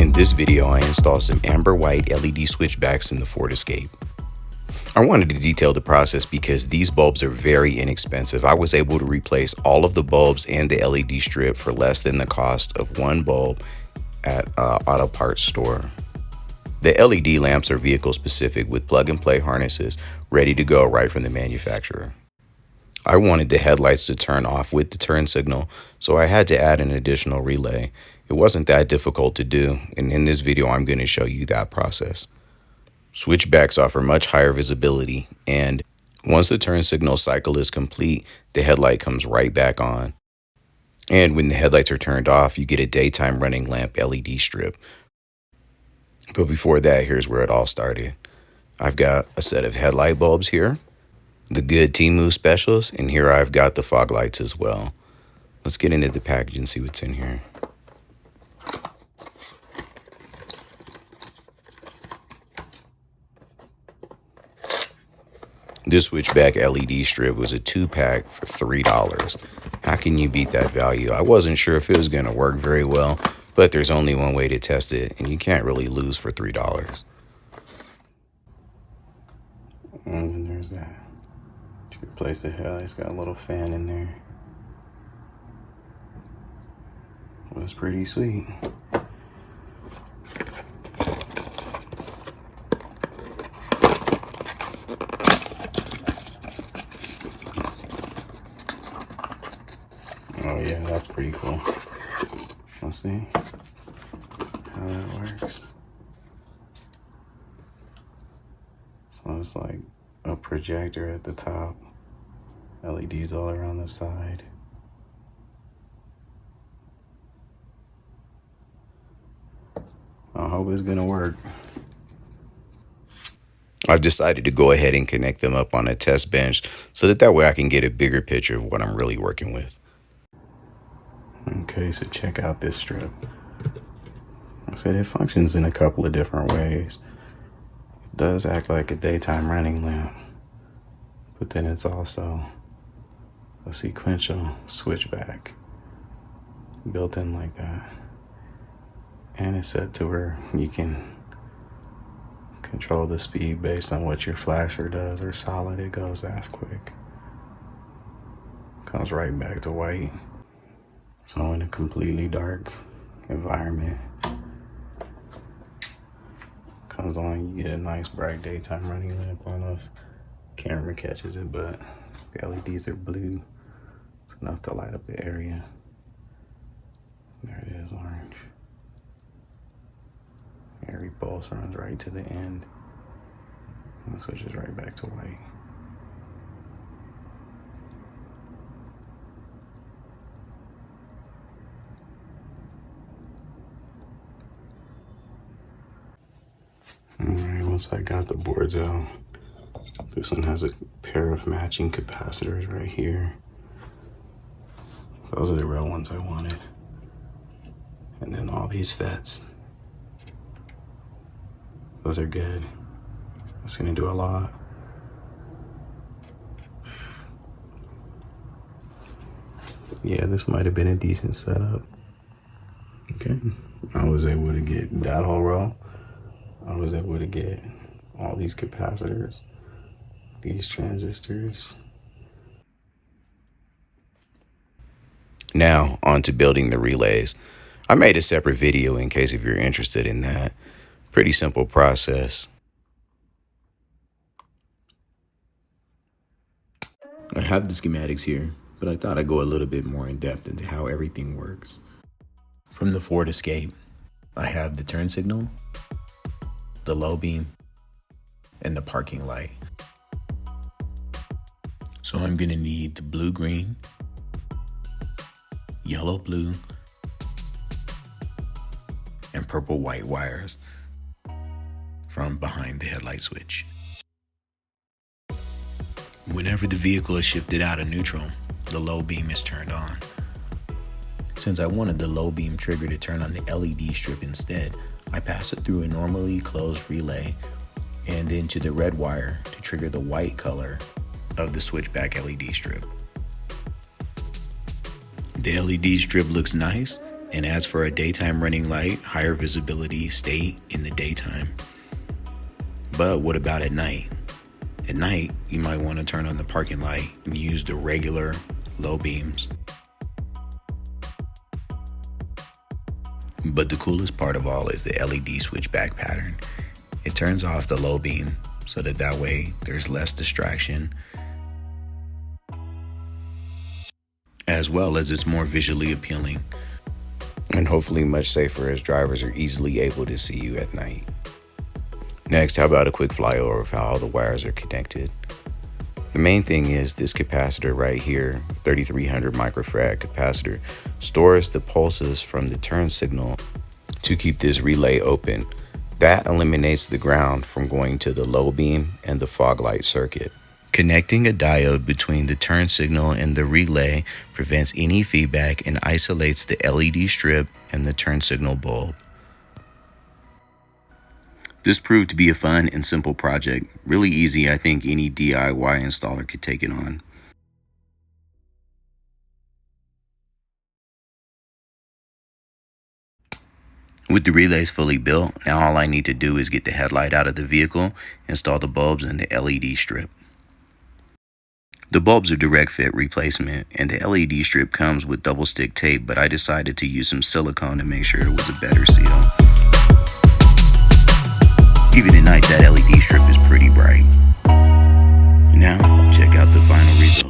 In this video, I installed some amber white LED switchbacks in the Ford Escape. I wanted to detail the process because these bulbs are very inexpensive. I was able to replace all of the bulbs and the LED strip for less than the cost of one bulb at an auto parts store. The LED lamps are vehicle specific with plug and play harnesses ready to go right from the manufacturer. I wanted the headlights to turn off with the turn signal, so I had to add an additional relay. It wasn't that difficult to do, and in this video I'm going to show you that process. Switchbacks offer much higher visibility, and once the turn signal cycle is complete, the headlight comes right back on. And when the headlights are turned off, you get a daytime running lamp LED strip. But before that, here's where it all started. I've got a set of headlight bulbs here, the good Temu specials, and here I've got the fog lights as well. Let's get into the package and see what's in here. This switchback LED strip was a 2-pack for $3. How can you beat that value? I wasn't sure if it was going to work very well, but there's only one way to test it, and you can't really lose for $3. And then there's that. To replace the headlights, got a little fan in there. It was pretty sweet. Oh yeah, that's pretty cool. Let's see how that works. So it's like a projector at the top, LEDs all around the side. I hope it's gonna work. I've decided to go ahead and connect them up on a test bench so that way I can get a bigger picture of what I'm really working with. Okay, so check out this strip. I said it functions in a couple of different ways. It does act like a daytime running lamp, but then it's also a sequential switchback built in like that. And it's set to where you can control the speed based on what your flasher does, or solid, it goes that quick. Comes right back to white. So in a completely dark environment, comes on, you get a nice bright daytime running lamp. I don't know if camera catches it, but the LEDs are blue. It's enough to light up the area. There it is, orange. Every pulse runs right to the end and it switches right back to white. Alright, once I got the boards out, this one has a pair of matching capacitors right here. Those are the real ones I wanted. And then all these FETs. Those are good. It's gonna do a lot. Yeah, this might have been a decent setup. Okay, I was able to get that whole row. I was able to get all these capacitors, these transistors. Now, on to building the relays. I made a separate video in case if you're interested in that. Pretty simple process. I have the schematics here, but I thought I'd go a little bit more in depth into how everything works. From the Ford Escape, I have the turn signal, the low beam, and the parking light. So I'm gonna need the blue-green, yellow-blue, and purple-white wires from behind the headlight switch. Whenever the vehicle is shifted out of neutral, the low beam is turned on. Since I wanted the low beam trigger to turn on the LED strip instead, I pass it through a normally closed relay and then to the red wire to trigger the white color of the switchback LED strip. The LED strip looks nice, And as for a daytime running light, higher visibility, stay in the daytime. But what about at night? At night, you might want to turn on the parking light and use the regular low beams. But the coolest part of all is the LED switchback pattern. It turns off the low beam so that way there's less distraction, as well as it's more visually appealing and hopefully much safer as drivers are easily able to see you at night. Next, how about a quick flyover of how all the wires are connected? The main thing is this capacitor right here, 3300 microfarad capacitor, stores the pulses from the turn signal to keep this relay open. That eliminates the ground from going to the low beam and the fog light circuit. Connecting a diode between the turn signal and the relay prevents any feedback and isolates the LED strip and the turn signal bulb. This proved to be a fun and simple project. Really easy. I think any DIY installer could take it on. With the relays fully built, now all I need to do is get the headlight out of the vehicle, install the bulbs and the LED strip. The bulbs are direct fit replacement, and the LED strip comes with double stick tape, but I decided to use some silicone to make sure it was a better seal. Even at night, that LED strip is pretty bright. Now, check out the final result.